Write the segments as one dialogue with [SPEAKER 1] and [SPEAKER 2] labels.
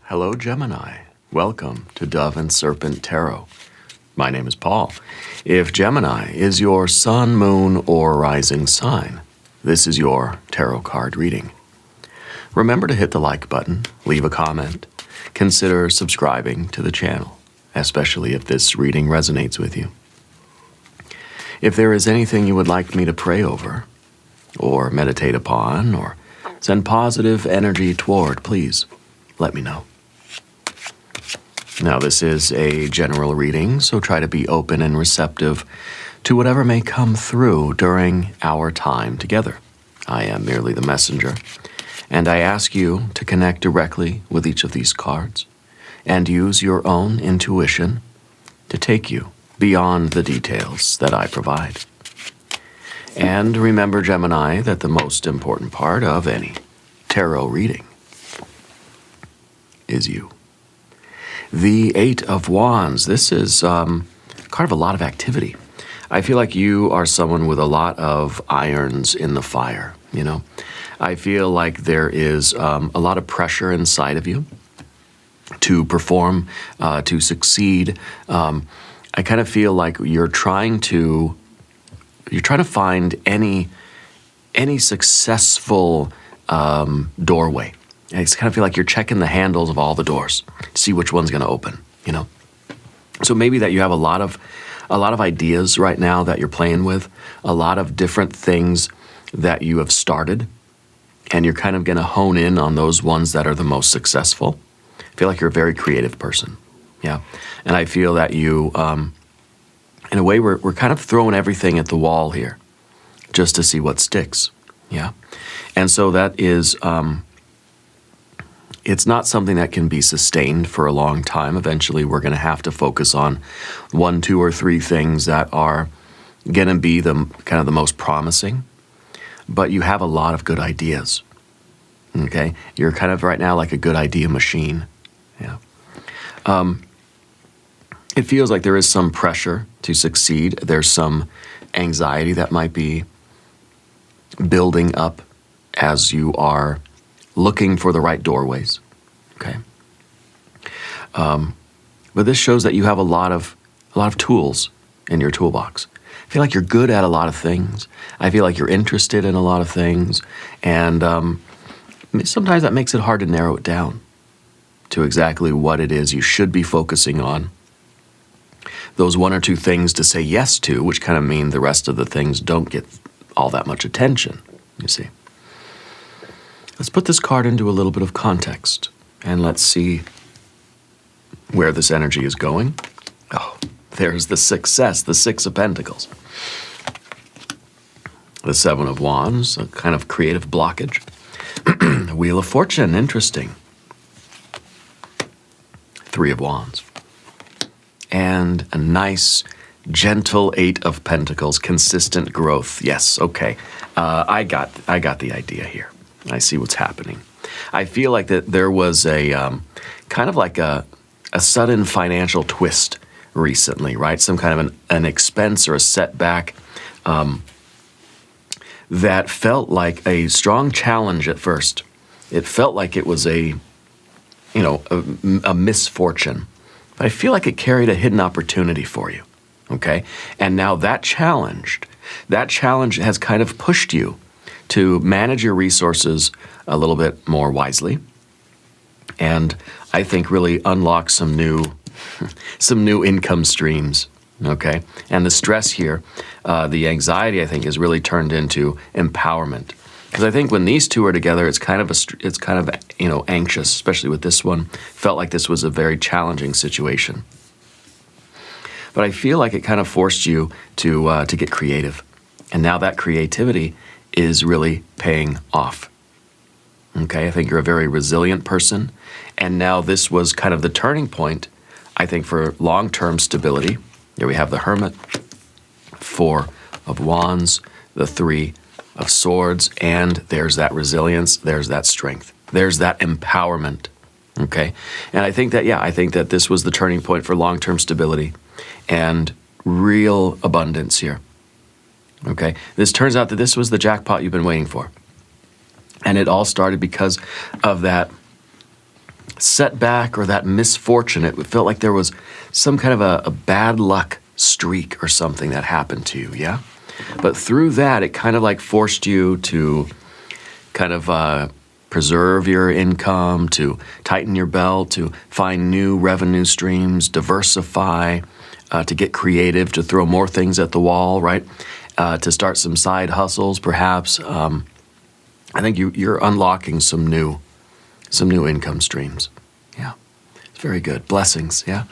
[SPEAKER 1] Hello, Gemini. Welcome to Dove and Serpent Tarot. My name is Paul. If Gemini is your sun, moon, or rising sign, this is your tarot card reading. Remember to hit the like button, leave a comment, consider subscribing to the channel, especially if this reading resonates with you. If there is anything you would like me to pray over, or meditate upon, or send positive energy toward, please let me know. Now, this is a general reading, so try to be open and receptive to whatever may come through during our time together. I am merely the messenger, and I ask you to connect directly with each of these cards and use your own intuition to take you beyond the details that I provide. And remember, Gemini, that the most important part of any tarot reading is you. The Eight of Wands. This is kind of a lot of activity. I feel like you are someone with a lot of irons in the fire, you know. I feel like there is a lot of pressure inside of you to perform, to succeed. I kind of feel like you're trying to find any successful doorway. I just kind of feel like you're checking the handles of all the doors to see which one's going to open, you know. So maybe that you have a lot of ideas right now that you're playing with, a lot of different things that you have started, and you're kind of going to hone in on those ones that are the most successful. I feel like you're a very creative person, yeah. And I feel that you, in a way, we're kind of throwing everything at the wall here just to see what sticks, yeah. And so that is, it's not something that can be sustained for a long time. Eventually, we're going to have to focus on 1, 2, or 3 things that are going to be the kind of the most promising. But you have a lot of good ideas, okay? You're kind of right now like a good idea machine, yeah. It feels like there is some pressure to succeed. There's some anxiety that might be building up as you are looking for the right doorways, okay? But this shows that you have a lot of tools in your toolbox. I feel like you're good at a lot of things. I feel like you're interested in a lot of things, and sometimes that makes it hard to narrow it down to exactly what it is you should be focusing on. Those 1 or 2 things to say yes to, which kind of mean the rest of the things don't get all that much attention, you see. Let's put this card into a little bit of context, and let's see where this energy is going. Oh, there's the success, the 6 of Pentacles. The 7 of Wands, a kind of creative blockage. The Wheel of Fortune, interesting. 3 of Wands. And a nice, gentle 8 of Pentacles, consistent growth. Yes, okay. I got the idea here. I see what's happening. I feel like that there was a kind of like a sudden financial twist recently, right? Some kind of an expense or a setback that felt like a strong challenge at first. It felt like it was a misfortune. But I feel like it carried a hidden opportunity for you, okay? And now that challenge has kind of pushed you to manage your resources a little bit more wisely, and I think really unlock some new income streams, okay? And the stress here, the anxiety, I think, is really turned into empowerment. Because I think when these two are together, it's kind of anxious, especially with this one. Felt like this was a very challenging situation. But I feel like it kind of forced you to get creative, and now that creativity is really paying off. Okay, I think you're a very resilient person, and now this was kind of the turning point, I think, for long-term stability. Here we have the Hermit, 4 of Wands, the 3 of Swords, and there's that resilience, there's that strength, there's that empowerment, okay? And I think that this was the turning point for long-term stability and real abundance here, okay? This turns out that this was the jackpot you've been waiting for. And it all started because of that setback or that misfortune. It felt like there was some kind of a bad luck streak or something that happened to you, yeah? But through that, it kind of like forced you to kind of preserve your income, to tighten your belt, to find new revenue streams, diversify, to get creative, to throw more things at the wall, right? To start some side hustles, perhaps. I think you're unlocking some new income streams. Yeah, it's very good. Blessings, yeah.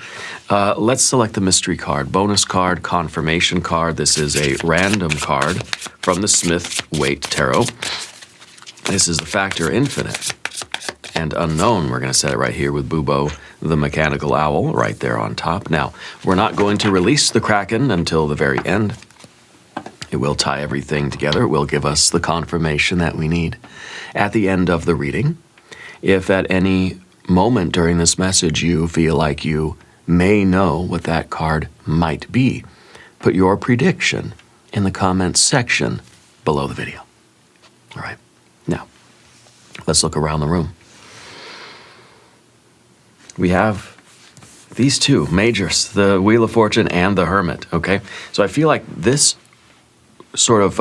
[SPEAKER 1] Let's select the mystery card. Bonus card, confirmation card. This is a random card from the Smith-Waite Tarot. This is the factor infinite and unknown. We're going to set it right here with Bubo, the mechanical owl, right there on top. Now, we're not going to release the Kraken until the very end. It will tie everything together. It will give us the confirmation that we need at the end of the reading. If at any moment during this message you feel like you may know what that card might be, put your prediction in the comments section below the video. All right. Now, let's look around the room. We have these two majors, the Wheel of Fortune and the Hermit, okay? So I feel like this sort of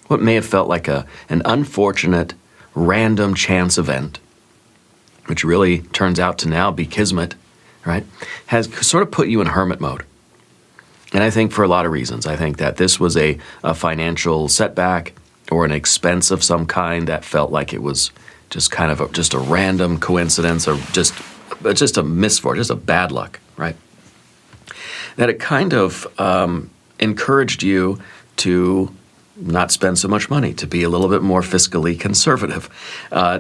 [SPEAKER 1] what may have felt like an unfortunate, random chance event, which really turns out to now be kismet, right, has sort of put you in hermit mode. And I think for a lot of reasons. I think that this was a financial setback or an expense of some kind that felt like it was just kind of just a random coincidence or just a misfortune, just a bad luck, right? That it kind of encouraged you to not spend so much money, to be a little bit more fiscally conservative,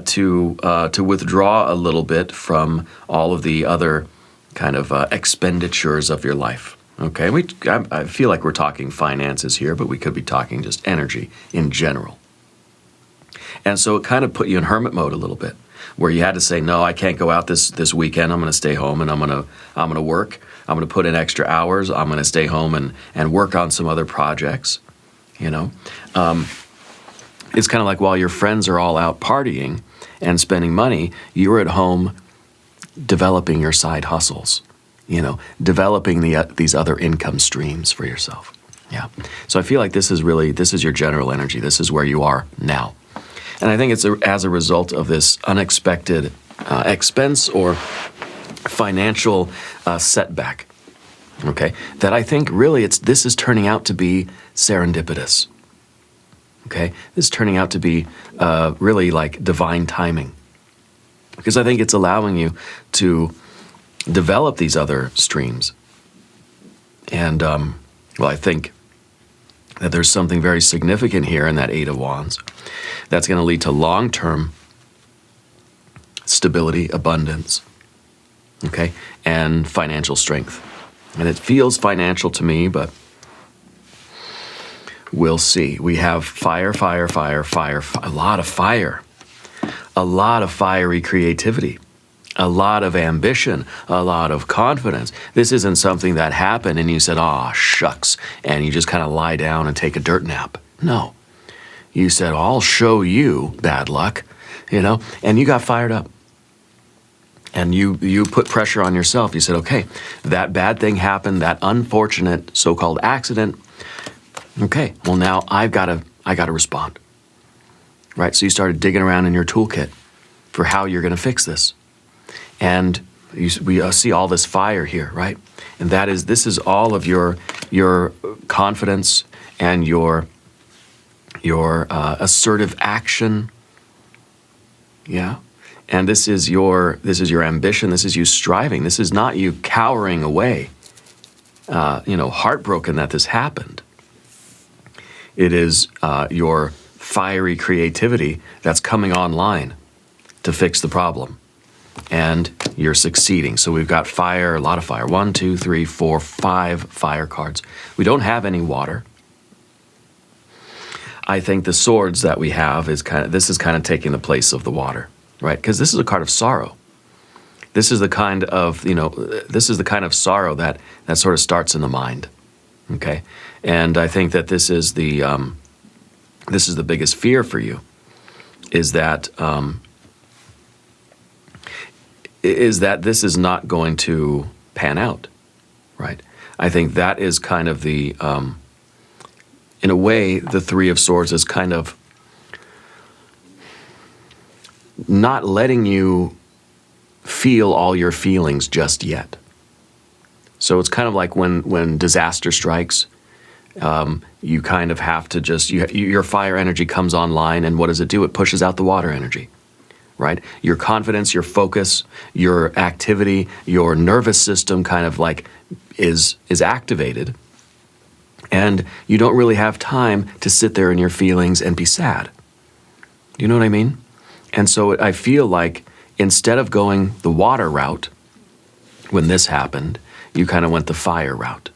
[SPEAKER 1] to withdraw a little bit from all of the other kind of expenditures of your life. Okay, I feel like we're talking finances here, but we could be talking just energy in general. And so it kind of put you in hermit mode a little bit, where you had to say, no, I can't go out this weekend. I'm going to stay home and I'm going to work. I'm going to put in extra hours. I'm going to stay home and work on some other projects. You know, it's kind of like while your friends are all out partying and spending money, you're at home developing your side hustles. You know, developing these other income streams for yourself. Yeah. So I feel like this is your general energy. This is where you are now. And I think it's as a result of this unexpected expense or financial setback, okay, that I think really this is turning out to be serendipitous, okay? This is turning out to be really like divine timing, because I think it's allowing you to develop these other streams. And, well, I think that there's something very significant here in that Eight of Wands that's going to lead to long-term stability, abundance, okay, and financial strength. And it feels financial to me, but we'll see. We have fire, fire, fire, fire, a lot of fire, a lot of fiery creativity, a lot of ambition, a lot of confidence. This isn't something that happened and you said, "Aw, shucks," and you just kind of lie down and take a dirt nap. No. You said, "I'll show you bad luck," you know, and you got fired up. And you put pressure on yourself. You said, okay, that bad thing happened, that unfortunate so-called accident. Okay, well now I gotta respond. Right? So you started digging around in your toolkit for how you're gonna fix this. And we see all this fire here, right? And this is all of your confidence and your assertive action. Yeah. And this is your ambition. This is you striving. This is not you cowering away, heartbroken that this happened. It is your fiery creativity that's coming online to fix the problem. And you're succeeding. So we've got fire, a lot of fire. 1, 2, 3, 4, 5 fire cards. We don't have any water. I think the swords that we have is kind of taking the place of the water. Right, because this is a card of sorrow. This is the kind of sorrow that sort of starts in the mind. Okay, and I think that this is the biggest fear for you, is that is that this is not going to pan out, right? I think that is kind of the, in a way, the Three of Swords is kind of not letting you feel all your feelings just yet. So it's kind of like when disaster strikes, you kind of have to just, your fire energy comes online, and what does it do? It pushes out the water energy, right? Your confidence, your focus, your activity, your nervous system kind of like is activated, and you don't really have time to sit there in your feelings and be sad. Do you know what I mean? And so I feel like instead of going the water route, when this happened, you kind of went the fire route.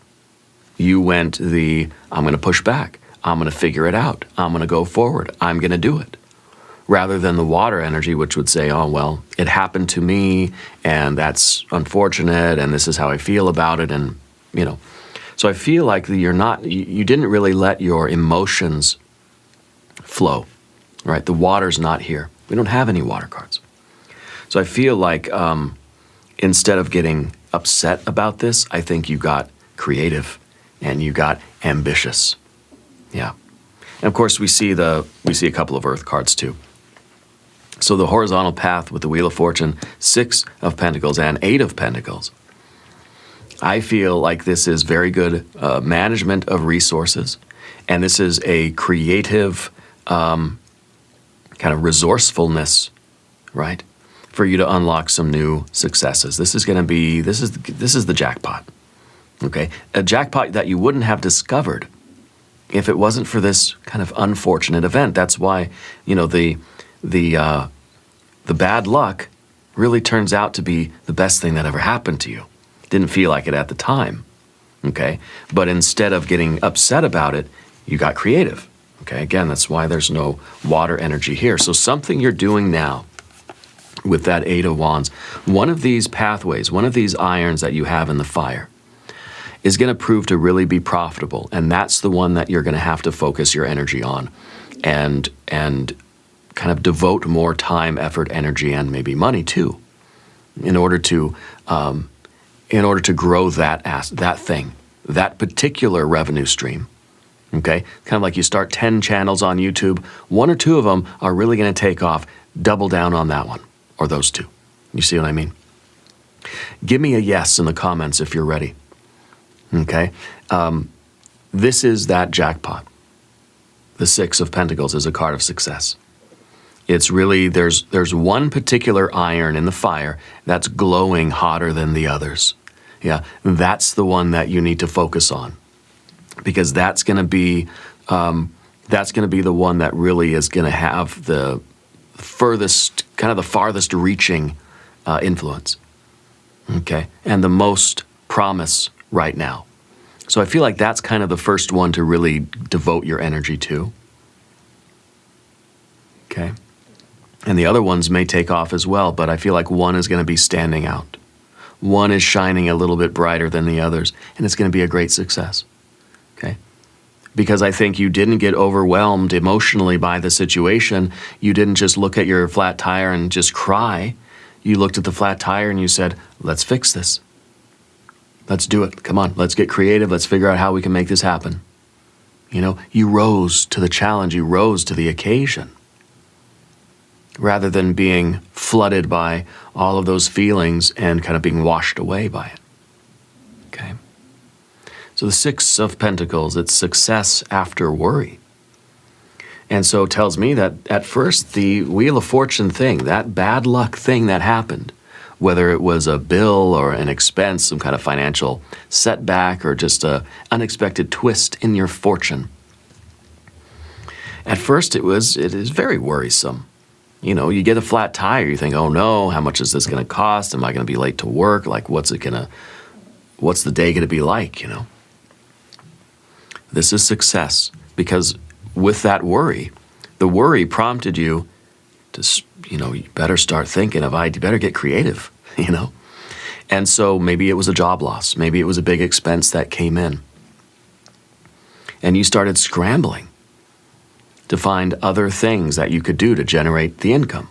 [SPEAKER 1] You went the, I'm going to push back. I'm going to figure it out. I'm going to go forward. I'm going to do it. Rather than the water energy, which would say, oh, well, it happened to me, and that's unfortunate, and this is how I feel about it, and, you know. So I feel like you didn't really let your emotions flow, right? The water's not here. We don't have any water cards. So I feel like instead of getting upset about this, I think you got creative and you got ambitious. Yeah. And of course we see a couple of earth cards too. So the horizontal path with the Wheel of Fortune, 6 of Pentacles and 8 of Pentacles. I feel like this is very good management of resources, and this is a creative kind of resourcefulness, right? For you to unlock some new successes. This is going to be, this is the jackpot, okay? A jackpot that you wouldn't have discovered if it wasn't for this kind of unfortunate event. That's why, you know, the bad luck really turns out to be the best thing that ever happened to you. Didn't feel like it at the time, okay? But instead of getting upset about it, you got creative, okay? Again, that's why there's no water energy here. So something you're doing now with that 8 of Wands, one of these pathways, one of these irons that you have in the fire is going to prove to really be profitable. And that's the one that you're going to have to focus your energy on and kind of devote more time, effort, energy, and maybe money too, in order to grow that thing, that particular revenue stream. Okay? Kind of like you start 10 channels on YouTube, 1 or 2 of them are really going to take off. Double down on that one. Or those 2. You see what I mean? Give me a yes in the comments if you're ready. Okay? This is that jackpot. The 6 of Pentacles is a card of success. It's really, there's one particular iron in the fire that's glowing hotter than the others. Yeah, that's the one that you need to focus on. Because that's going to be the one that really is going to have the furthest, kind of the farthest reaching influence, okay, and the most promise right now. So I feel like that's kind of the first one to really devote your energy to, okay, and the other ones may take off as well, but I feel like one is going to be standing out. One is shining a little bit brighter than the others, and it's going to be a great success, okay? Because I think you didn't get overwhelmed emotionally by the situation. You didn't just look at your flat tire and just cry. You looked at the flat tire and you said, let's fix this. Let's do it. Come on, let's get creative. Let's figure out how we can make this happen. You know, you rose to the challenge. You rose to the occasion. Rather than being flooded by all of those feelings and kind of being washed away by it. Okay? So the 6 of Pentacles, it's success after worry. And so it tells me that at first the Wheel of Fortune thing, that bad luck thing that happened, whether it was a bill or an expense, some kind of financial setback, or just an unexpected twist in your fortune. At first it is very worrisome. You know, you get a flat tire, you think, oh no, how much is this going to cost? Am I going to be late to work? Like, what's the day going to be like, you know? This is success, because with that worry, the worry prompted you to, you know, you better start thinking of, you better get creative, you know? And so maybe it was a job loss. Maybe it was a big expense that came in. And you started scrambling to find other things that you could do to generate the income.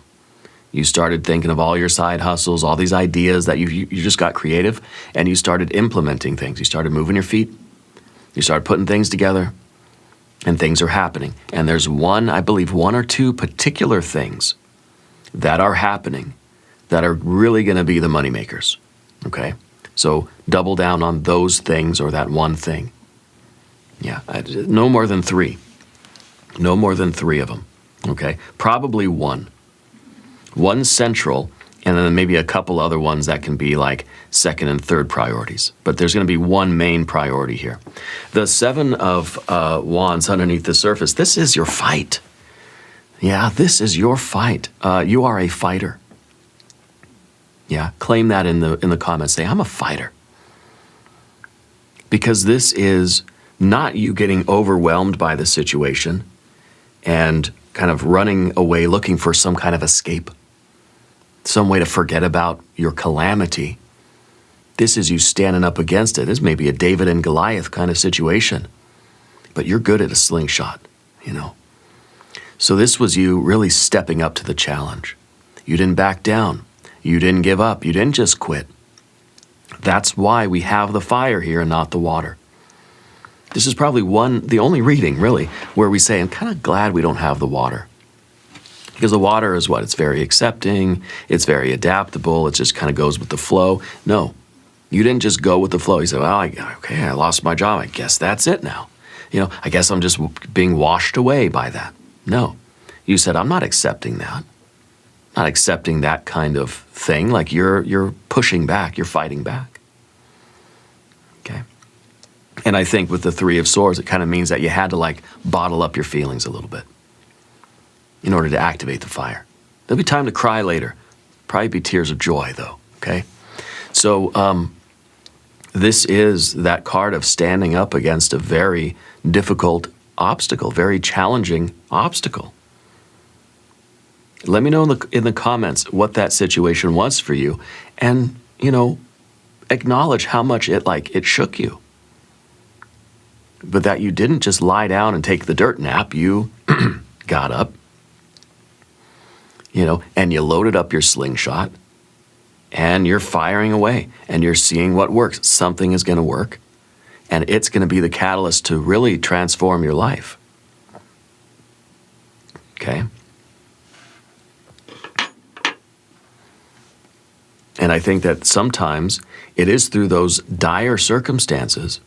[SPEAKER 1] You started thinking of all your side hustles, all these ideas that you just got creative, and you started implementing things. You started moving your feet. You started putting things together, and things are happening. And there's one, I believe, one or two particular things that are happening that are really going to be the money makers. Okay? So double down on those things or that one thing. Yeah, no more than 3. No more than 3 of them. Okay? Probably one. One central, and then maybe a couple other ones that can be like second and third priorities. But there's going to be one main priority here. The 7 of Wands underneath the surface, this is your fight. Yeah, this is your fight. You are a fighter. Yeah, claim that in the comments. Say, I'm a fighter. Because this is not you getting overwhelmed by the situation and kind of running away looking for some kind of escape, some way to forget about your calamity. This is you standing up against it. This may be a David and Goliath kind of situation, but you're good at a slingshot, you know. So this was you really stepping up to the challenge. You didn't back down. You didn't give up. You didn't just quit. That's why we have the fire here and not the water. This is probably the only reading, really, where we say, I'm kind of glad we don't have the water. Because the water is what? It's very accepting. It's very adaptable. It just kind of goes with the flow. No, you didn't just go with the flow. You said, well, okay, I lost my job. I guess that's it now. You know, I guess I'm just being washed away by that. No, you said, I'm not accepting that. Not accepting that kind of thing. Like you're pushing back. You're fighting back. Okay. And I think with the 3 of Swords, it kind of means that you had to like bottle up your feelings a little bit in order to activate the fire. There'll be time to cry later. Probably be tears of joy though, okay? So this is that card of standing up against a very difficult obstacle, very challenging obstacle. Let me know in the comments what that situation was for you and, you know, acknowledge how much it shook you. But that you didn't just lie down and take the dirt nap. You got up, you know, and you loaded up your slingshot and you're firing away and you're seeing what works. Something is going to work and it's going to be the catalyst to really transform your life. Okay? And I think that sometimes it is through those dire circumstances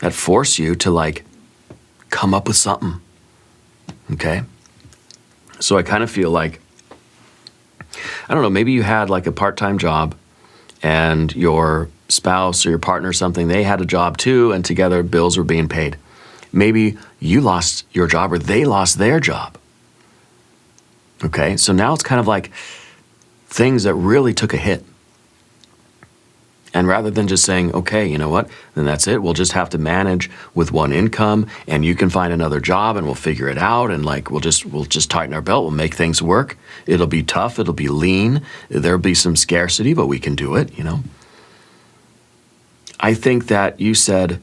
[SPEAKER 1] that force you to like come up with something. Okay? So I kind of feel like, I don't know, maybe you had like a part-time job and your spouse or your partner or something, they had a job too, and together bills were being paid. Maybe you lost your job or they lost their job. Okay? So now it's kind of like things that really took a hit. And rather than just saying, okay, you know what, then that's it. We'll just have to manage with one income and you can find another job and we'll figure it out. And like, we'll just tighten our belt. We'll make things work. It'll be tough. It'll be lean. There'll be some scarcity, but we can do it, you know. I think that you said,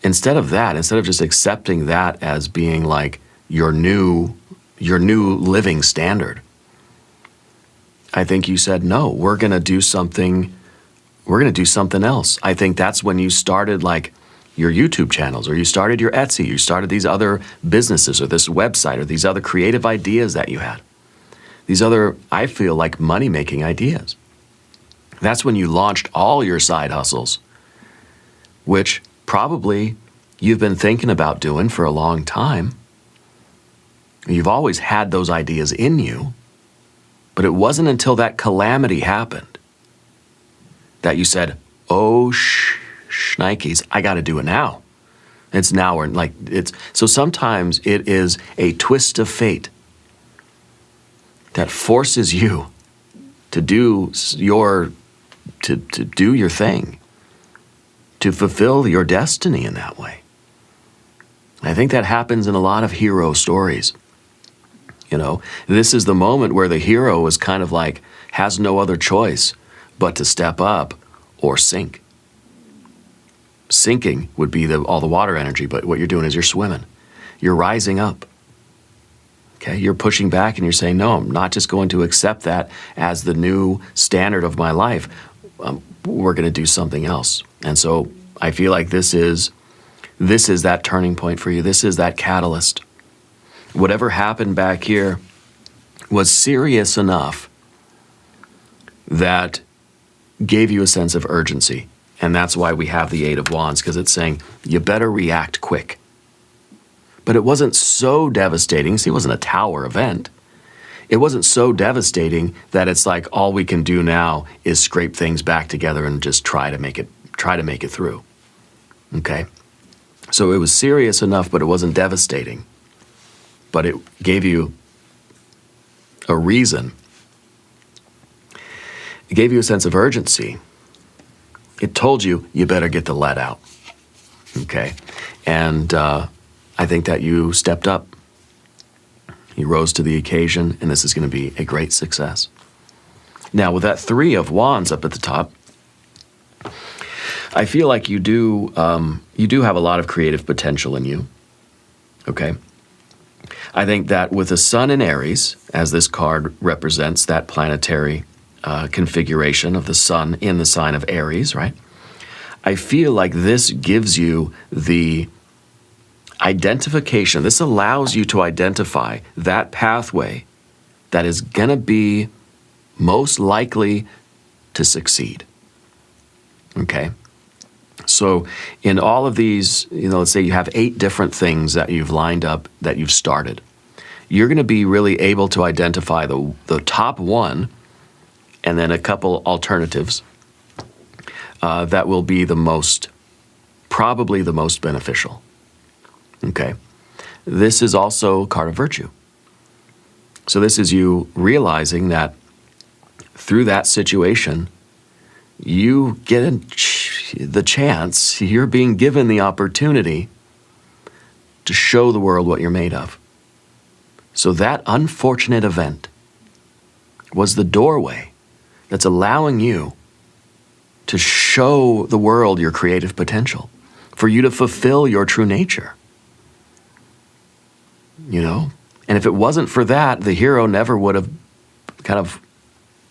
[SPEAKER 1] instead of just accepting that as being like your new living standard, I think you said, no, we're going to do something else. I think that's when you started like your YouTube channels, or you started your Etsy, you started these other businesses or this website or these other creative ideas that you had. These other, I feel like, money-making ideas. That's when you launched all your side hustles, which probably you've been thinking about doing for a long time. You've always had those ideas in you, but it wasn't until that calamity happened that you said, oh, shnikes, I got to do it now. It's now or like it's. So sometimes it is a twist of fate that forces you to do your thing, to fulfill your destiny in that way. I think that happens in a lot of hero stories. You know, this is the moment where the hero is kind of like has no other choice but to step up or sink. Sinking would be all the water energy, but what you're doing is you're swimming. You're rising up. Okay, you're pushing back and you're saying, no, I'm not just going to accept that as the new standard of my life. We're going to do something else. And so I feel like this is that turning point for you. This is that catalyst. Whatever happened back here was serious enough that gave you a sense of urgency. And that's why we have the Eight of Wands, because it's saying you better react quick. But it wasn't so devastating. See, it wasn't a tower event. It wasn't so devastating that it's like all we can do now is scrape things back together and just try to make it through. Okay? So it was serious enough, but it wasn't devastating. But it gave you a reason. It gave you a sense of urgency. It told you, you better get the lead out. Okay? And I think that you stepped up. You rose to the occasion, and this is going to be a great success. Now, with that Three of Wands up at the top, I feel like you do have a lot of creative potential in you. Okay? I think that with the Sun in Aries, as this card represents that planetary configuration of the Sun in the sign of Aries, right? I feel like this gives you the identification. This allows you to identify that pathway that is going to be most likely to succeed. Okay? So in all of these, let's say you have 8 different things that you've lined up, that you've started. You're going to be really able to identify the top one and then a couple alternatives that will be probably the most beneficial. Okay. This is also a card of virtue. So this is you realizing that through that situation, you get the chance, you're being given the opportunity to show the world what you're made of. So that unfortunate event was the doorway that's allowing you to show the world your creative potential, for you to fulfill your true nature. And if it wasn't for that, the hero never would have kind of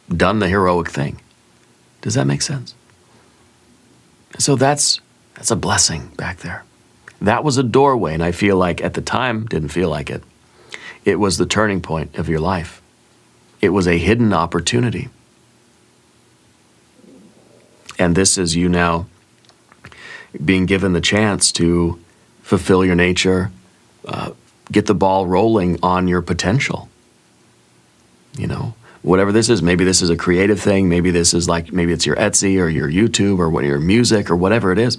[SPEAKER 1] done the heroic thing. Does that make sense? So that's a blessing back there. That was a doorway, and I feel like at the time, didn't feel like it. It was the turning point of your life. It was a hidden opportunity. And this is you now being given the chance to fulfill your nature, get the ball rolling on your potential. Whatever this is, maybe this is a creative thing, maybe this is maybe it's your Etsy or your YouTube or your music or whatever it is.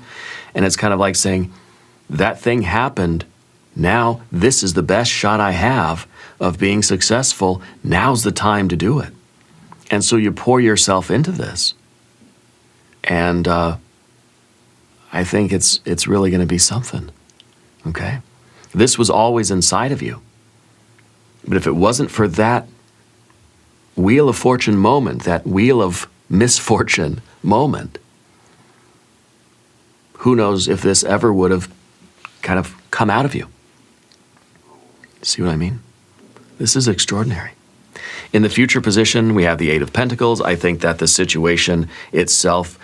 [SPEAKER 1] And it's kind of like saying, that thing happened, now this is the best shot I have of being successful, now's the time to do it. And so you pour yourself into this. And I think it's really going to be something, okay? This was always inside of you. But if it wasn't for that wheel of fortune moment, that wheel of misfortune moment, who knows if this ever would have kind of come out of you. See what I mean? This is extraordinary. In the future position, we have the Eight of Pentacles. I think that the situation itself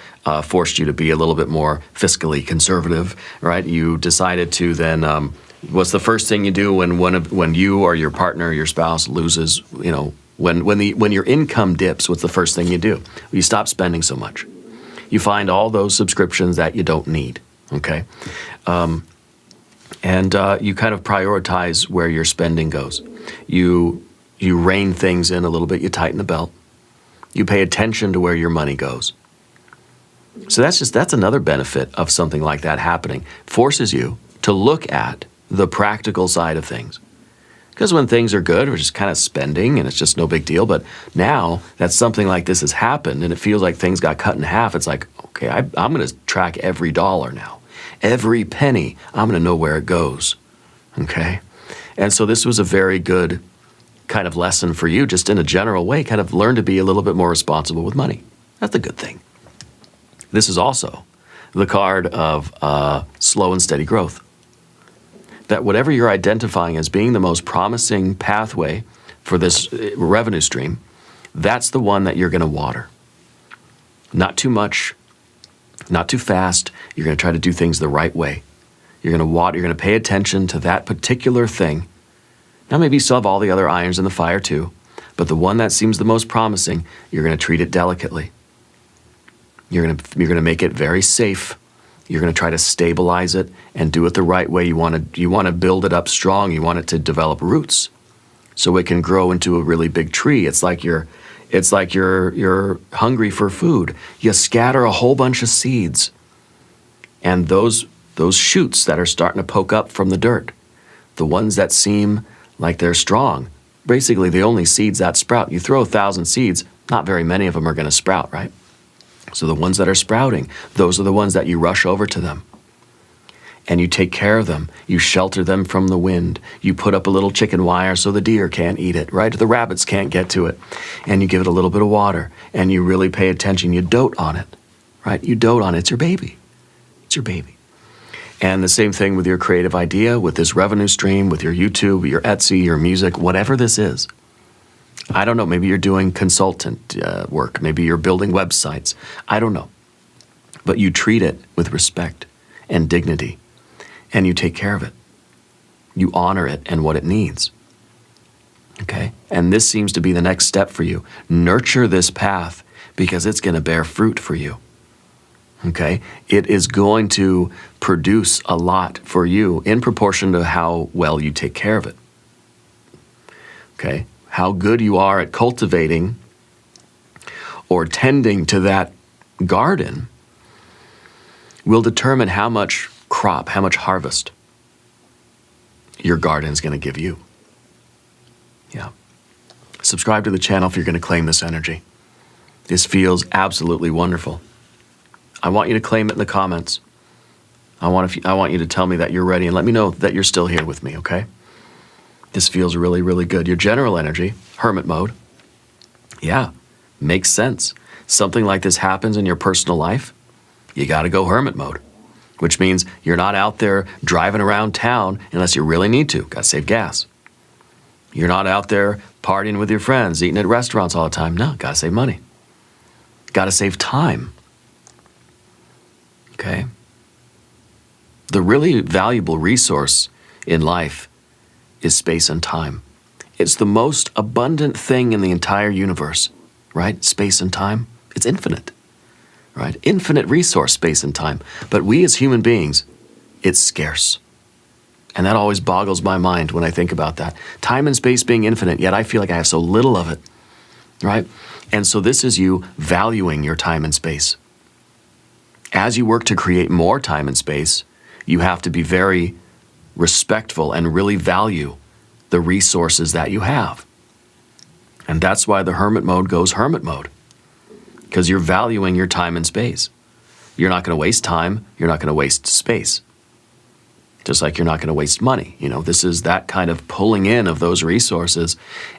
[SPEAKER 1] forced you to be a little bit more fiscally conservative, right? You decided to then, what's the first thing you do when you or your partner, your spouse loses, when your income dips, what's the first thing you do? You stop spending so much. You find all those subscriptions that you don't need, okay? And you kind of prioritize where your spending goes. You rein things in a little bit, you tighten the belt. You pay attention to where your money goes. So that's another benefit of something like that happening. Forces you to look at the practical side of things. Because when things are good, we're just kind of spending and it's just no big deal. But now that something like this has happened and it feels like things got cut in half, it's like, okay, I'm going to track every dollar now. Every penny, I'm going to know where it goes. Okay? And so this was a very good kind of lesson for you, just in a general way, kind of learn to be a little bit more responsible with money. That's a good thing. This is also the card of slow and steady growth. that whatever you're identifying as being the most promising pathway for this revenue stream, that's the one that you're going to water. Not too much, not too fast. You're going to try to do things the right way. You're going to water, you're going to pay attention to that particular thing. Now maybe you still have all the other irons in the fire too, but the one that seems the most promising, you're going to treat it delicately. You're going to make it very safe. You're going to try to stabilize it and do it the right way. You want to build it up strong. You want it to develop roots so it can grow into a really big tree. It's like you're hungry for food. You scatter a whole bunch of seeds, and those shoots that are starting to poke up from the dirt, the ones that seem like they're strong, basically the only seeds that sprout. You throw 1,000 seeds, not very many of them are going to sprout, right? So the ones that are sprouting, those are the ones that you rush over to them. And you take care of them. You shelter them from the wind. You put up a little chicken wire so the deer can't eat it, right? The rabbits can't get to it. And you give it a little bit of water. And you really pay attention. You dote on it, right? You dote on it. It's your baby. It's your baby. And the same thing with your creative idea, with this revenue stream, with your YouTube, your Etsy, your music, whatever this is. I don't know, maybe you're doing consultant work. Maybe you're building websites. I don't know. But you treat it with respect and dignity, and you take care of it. You honor it and what it needs. Okay? And this seems to be the next step for you. Nurture this path because it's going to bear fruit for you. Okay? It is going to produce a lot for you in proportion to how well you take care of it. Okay? How good you are at cultivating or tending to that garden will determine how much crop, how much harvest your garden's going to give you. Yeah. Subscribe to the channel if you're going to claim this energy. This feels absolutely wonderful. I want you to claim it in the comments. I want you to tell me that you're ready and let me know that you're still here with me, okay? This feels really, really good. Your general energy, hermit mode. Yeah, makes sense. Something like this happens in your personal life, you got to go hermit mode, which means you're not out there driving around town unless you really need to. Got to save gas. You're not out there partying with your friends, eating at restaurants all the time. No, got to save money. Got to save time. Okay? The really valuable resource in life is space and time. It's the most abundant thing in the entire universe, right? Space and time, it's infinite, right? Infinite resource, space and time. But we as human beings, it's scarce. And that always boggles my mind when I think about that. Time and space being infinite, yet I feel like I have so little of it, right? And so this is you valuing your time and space. As you work to create more time and space, you have to be very respectful and really value the resources that you have. And that's why the hermit mode goes hermit mode, because you're valuing your time and space. You're not going to waste time. You're not going to waste space. Just like you're not going to waste money. You know, this is that kind of pulling in of those resources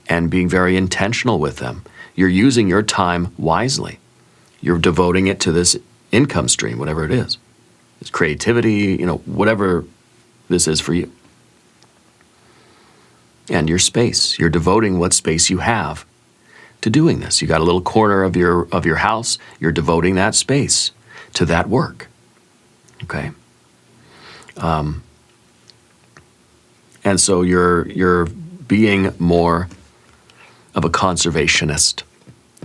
[SPEAKER 1] and being very intentional with them. You're using your time wisely. You're devoting it to this income stream, whatever it is. It's creativity, you know, whatever this is for you. And your space. You're devoting what space you have to doing this. You got a little corner of your house. You're devoting that space to that work. Okay. And so you're being more of a conservationist.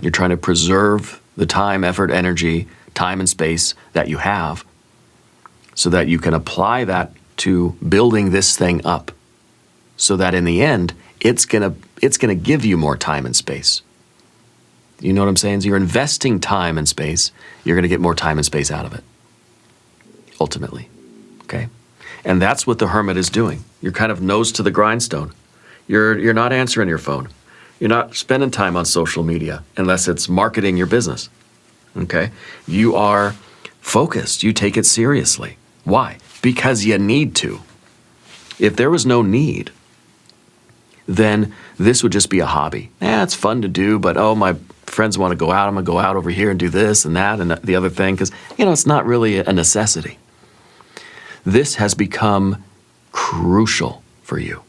[SPEAKER 1] You're trying to preserve the time, effort, energy, time and space that you have so that you can apply that to building this thing up so that in the end, it's gonna give you more time and space. You know what I'm saying? So you're investing time and space, you're gonna get more time and space out of it, ultimately, okay? And that's what the hermit is doing. You're kind of nose to the grindstone. You're not answering your phone. You're not spending time on social media unless it's marketing your business, okay? You are focused. You take it seriously. Why? Because you need to. If there was no need, then this would just be a hobby. It's fun to do, but oh, my friends want to go out. I'm going to go out over here and do this and that and the other thing because, you know, it's not really a necessity. This has become crucial for you.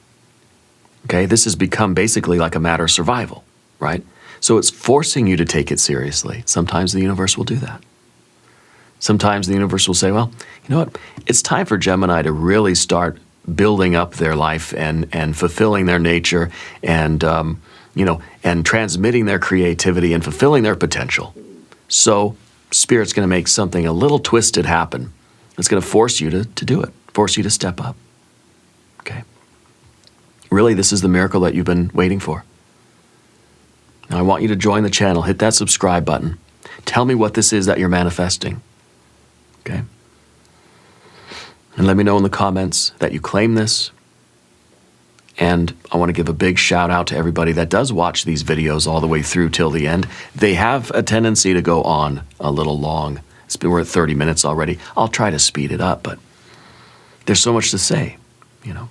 [SPEAKER 1] Okay, this has become basically like a matter of survival, right? So it's forcing you to take it seriously. Sometimes the universe will do that. Sometimes the universe will say, well, you know what? It's time for Gemini to really start building up their life and fulfilling their nature and, and transmitting their creativity and fulfilling their potential. So Spirit's going to make something a little twisted happen. It's going to force you to do it, force you to step up. Okay? Really, this is the miracle that you've been waiting for. Now, I want you to join the channel. Hit that subscribe button. Tell me what this is that you're manifesting. Okay? And let me know in the comments that you claim this. And I want to give a big shout out to everybody that does watch these videos all the way through till the end. They have a tendency to go on a little long. We're at 30 minutes already. I'll try to speed it up, but there's so much to say, you know.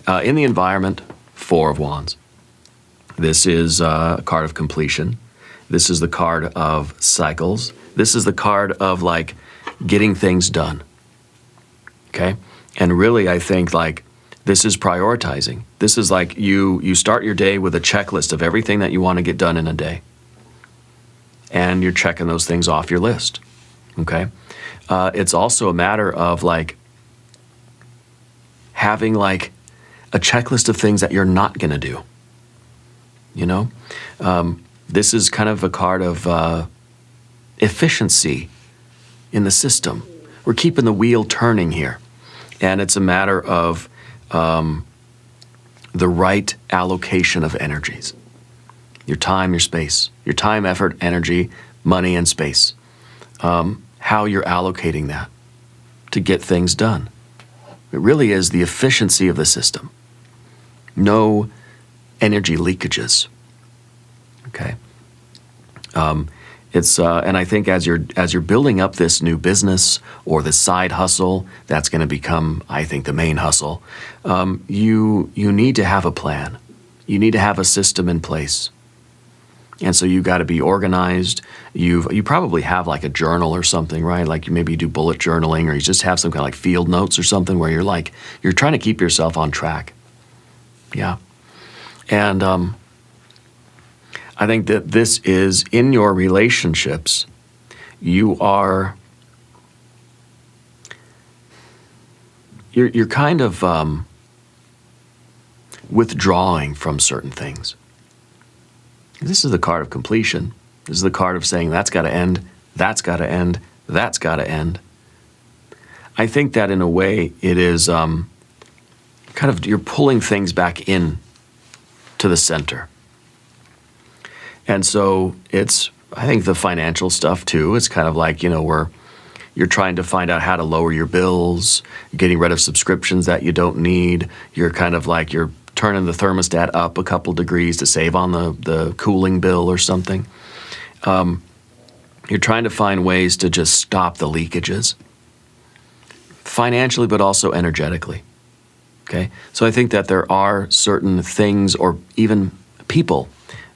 [SPEAKER 1] In the environment, Four of Wands. This is a card of completion. This is the card of cycles. This is the card of like getting things done. Okay? And really, I think like this is prioritizing. This is like you start your day with a checklist of everything that you want to get done in a day. And you're checking those things off your list. Okay? It's also a matter of like having like a checklist of things that you're not going to do. You know? This is kind of a card of efficiency in the system. We're keeping the wheel turning here. And it's a matter of the right allocation of energies. Your time, your space. Your time, effort, energy, money, and space. How you're allocating that to get things done. It really is the efficiency of the system. No energy leakages. Okay? And I think as you're building up this new business or this side hustle, that's going to become, I think, the main hustle. You need to have a plan. You need to have a system in place. And so you've got to be organized. You probably have like a journal or something, right? Like maybe you do bullet journaling, or you just have some kind of like field notes or something where you're trying to keep yourself on track. Yeah. And I think that this is in your relationships, you're kind of withdrawing from certain things. This is the card of completion. This is the card of saying that's got to end, that's got to end, that's got to end. I think that in a way it is kind of you're pulling things back in to the center. And so it's, I think the financial stuff too, it's kind of like, you know, where you're trying to find out how to lower your bills, getting rid of subscriptions that you don't need. You're kind of like, you're turning the thermostat up a couple degrees to save on the cooling bill or something. You're trying to find ways to just stop the leakages. Financially, but also energetically. Okay? So I think that there are certain things or even people,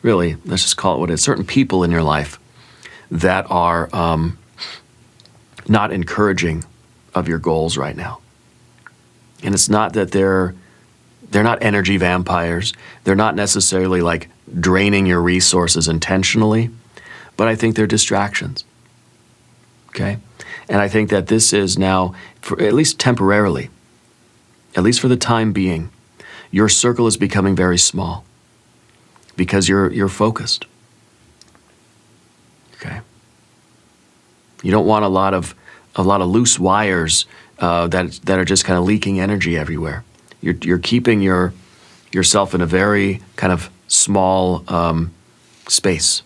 [SPEAKER 1] really, let's just call it what it is, certain people in your life that are not encouraging of your goals right now. And it's not that they're not energy vampires. They're not necessarily like draining your resources intentionally, but I think they're distractions. Okay? And I think that this is now, for at least temporarily, at least for the time being, your circle is becoming very small because you're focused. Okay? You don't want a lot of loose wires that are just kind of leaking energy everywhere. You're keeping yourself in a very kind of small space.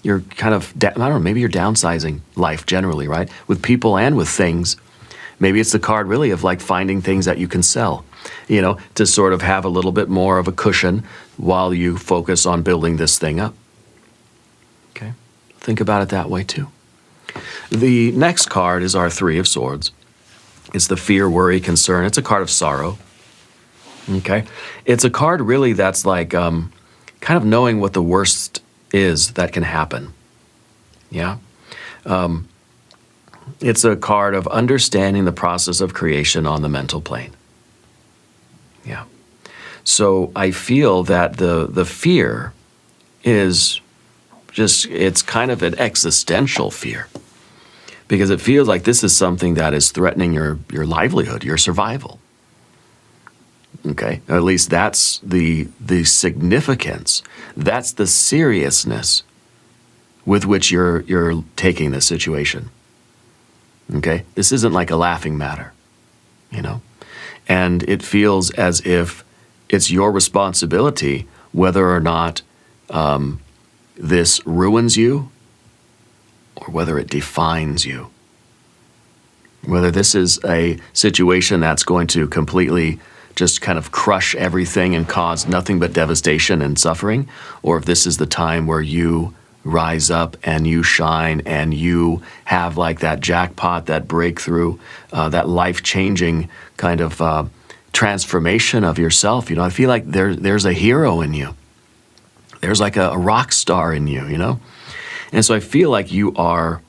[SPEAKER 1] You're kind of, I don't know, maybe you're downsizing life generally, right? With people and with things. Maybe it's the card really of like finding things that you can sell, you know, to sort of have a little bit more of a cushion while you focus on building this thing up. Okay? Think about it that way too. The next card is our Three of Swords. It's the fear, worry, concern. It's a card of sorrow. Okay? It's a card really that's like kind of knowing what the worst is that can happen. Yeah? It's a card of understanding the process of creation on the mental plane. Yeah. So I feel that the fear is just, it's kind of an existential fear, because it feels like this is something that is threatening your livelihood, your survival. Okay? Or at least that's the significance. That's the seriousness with which you're taking this situation. Okay? This isn't like a laughing matter, you know? And it feels as if it's your responsibility whether or not this ruins you or whether it defines you. Whether this is a situation that's going to completely just kind of crush everything and cause nothing but devastation and suffering, or if this is the time where you rise up and you shine and you have like that jackpot, that breakthrough, that life-changing kind of transformation of yourself. You know, I feel like there's a hero in you. There's like a rock star in you, you know? And so I feel like you are,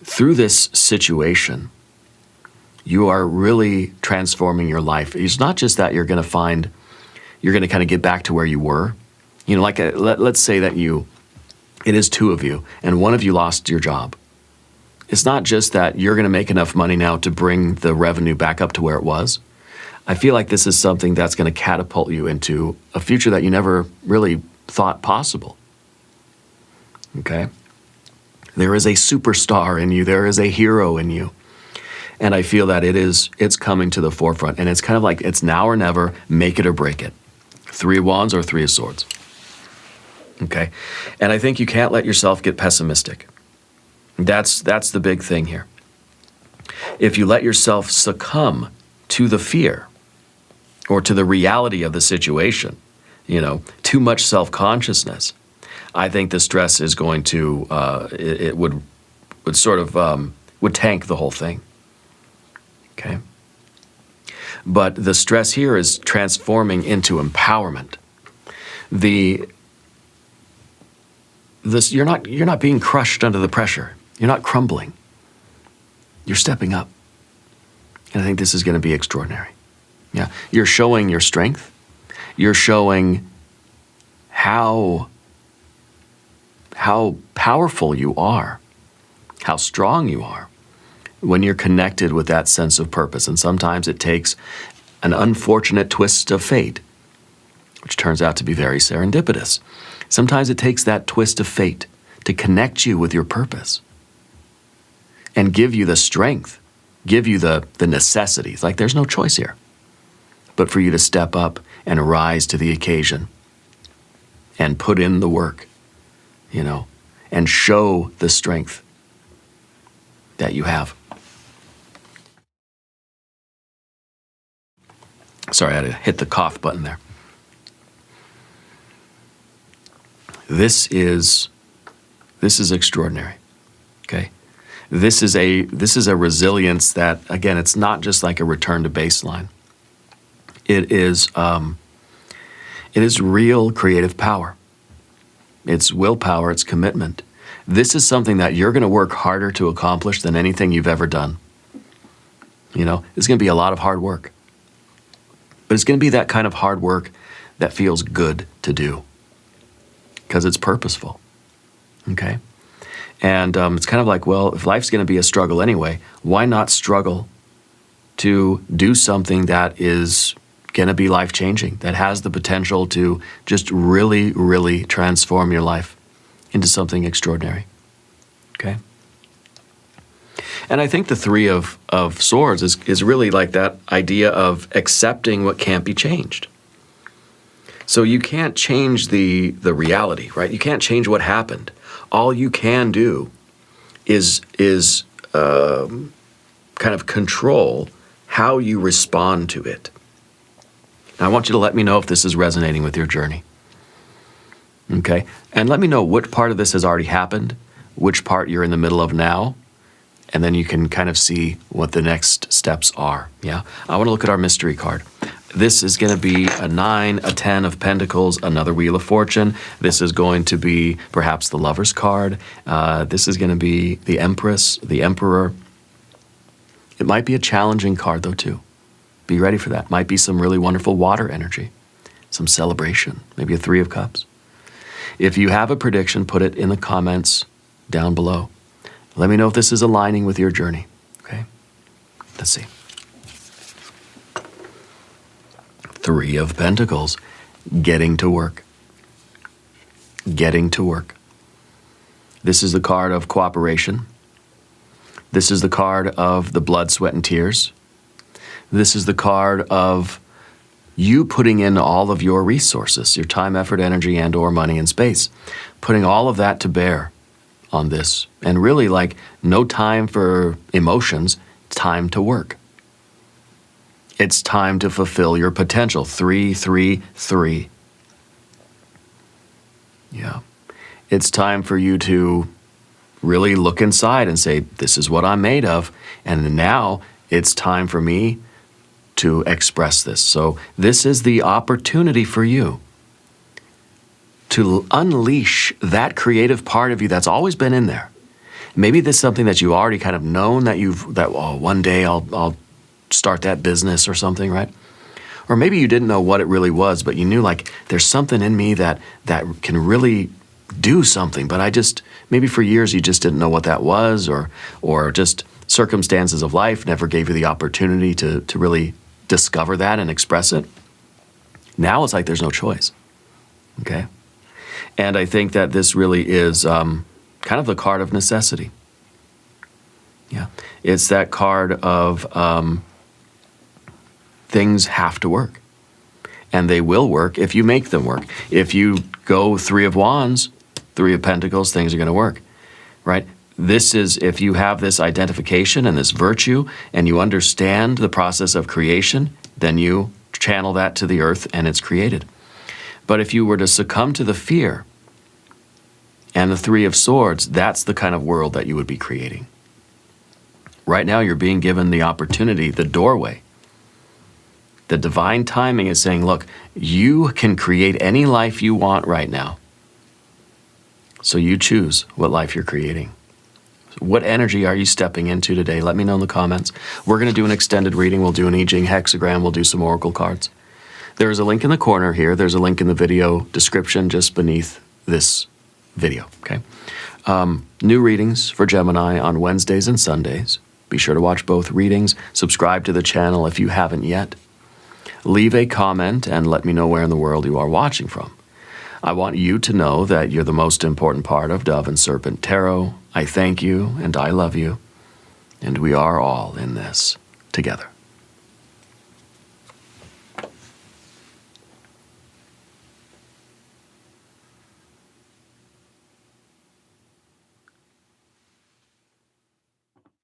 [SPEAKER 1] through this situation, you are really transforming your life. It's not just that you're going to kind of get back to where you were. You know, like let's say that it is two of you, and one of you lost your job. It's not just that you're going to make enough money now to bring the revenue back up to where it was. I feel like this is something that's going to catapult you into a future that you never really thought possible. Okay? There is a superstar in you. There is a hero in you. And I feel that it's coming to the forefront. And it's kind of like it's now or never, make it or break it. 3 of Wands or 3 of Swords. Okay? And I think you can't let yourself get pessimistic. That's the big thing here. If you let yourself succumb to the fear or to the reality of the situation, you know, too much self-consciousness, I think the stress is going to, it would sort of, would tank the whole thing. Okay? But the stress here is transforming into empowerment. You're not being crushed under the pressure. You're not crumbling. You're stepping up. And I think this is going to be extraordinary. Yeah. You're showing your strength. You're showing how powerful you are, how strong you are when you're connected with that sense of purpose. And sometimes it takes an unfortunate twist of fate, which turns out to be very serendipitous. Sometimes it takes that twist of fate to connect you with your purpose and give you the strength, give you the necessities. Like there's no choice here but for you to step up and rise to the occasion and put in the work, you know, and show the strength that you have. Sorry, I had to hit the cough button there. This is extraordinary. Okay? This is a resilience that, again, it's not just like a return to baseline. It is real creative power. It's willpower, it's commitment. This is something that you're going to work harder to accomplish than anything you've ever done. You know, it's going to be a lot of hard work. But it's going to be that kind of hard work that feels good to do because it's purposeful. Okay? And it's kind of like, well, if life's going to be a struggle anyway, why not struggle to do something that is going to be life-changing, that has the potential to just really, really transform your life into something extraordinary. Okay? And I think the 3 of Swords is really like that idea of accepting what can't be changed. So you can't change the reality, right? You can't change what happened. All you can do is kind of control how you respond to it. Now, I want you to let me know if this is resonating with your journey. Okay? And let me know what part of this has already happened, which part you're in the middle of now, and then you can kind of see what the next steps are. Yeah? I want to look at our mystery card. This is going to be a 9, a 10 of Pentacles, another Wheel of Fortune. This is going to be perhaps the Lover's card. This is going to be the Empress, the Emperor. It might be a challenging card, though, too. Be ready for that. Might be some really wonderful water energy, some celebration, maybe a 3 of Cups. If you have a prediction, put it in the comments down below. Let me know if this is aligning with your journey, okay? Let's see. 3 of Pentacles, getting to work. Getting to work. This is the card of cooperation. This is the card of the blood, sweat, and tears. This is the card of you putting in all of your resources, your time, effort, energy, and or money and space, putting all of that to bear on this. And really, like, no time for emotions, time to work. It's time to fulfill your potential. 3, 3, 3. Yeah. It's time for you to really look inside and say, this is what I'm made of. And now it's time for me to express this. So this is the opportunity for you to unleash that creative part of you that's always been in there. Maybe this is something that you already kind of known that one day I'll start that business or something, right? Or maybe you didn't know what it really was, but you knew, like, there's something in me that can really do something, but maybe for years you just didn't know what that was, or just circumstances of life never gave you the opportunity to really discover that and express it. Now it's like there's no choice, okay? And I think that this really is kind of the card of necessity. Yeah, it's that card of things have to work. And they will work if you make them work. If you go 3 of Wands, 3 of Pentacles, things are going to work, right? This is, if you have this identification and this virtue and you understand the process of creation, then you channel that to the earth and it's created. But if you were to succumb to the fear and the 3 of Swords, that's the kind of world that you would be creating. Right now you're being given the opportunity, the doorway. The divine timing is saying, look, you can create any life you want right now. So you choose what life you're creating. What energy are you stepping into today? Let me know in the comments. We're going to do an extended reading. We'll do an I Ching hexagram. We'll do some oracle cards. There's a link in the corner here. There's a link in the video description just beneath this video, okay? New readings for Gemini on Wednesdays and Sundays. Be sure to watch both readings. Subscribe to the channel if you haven't yet. Leave a comment and let me know where in the world you are watching from. I want you to know that you're the most important part of Dove and Serpent Tarot. I thank you and I love you. And we are all in this together.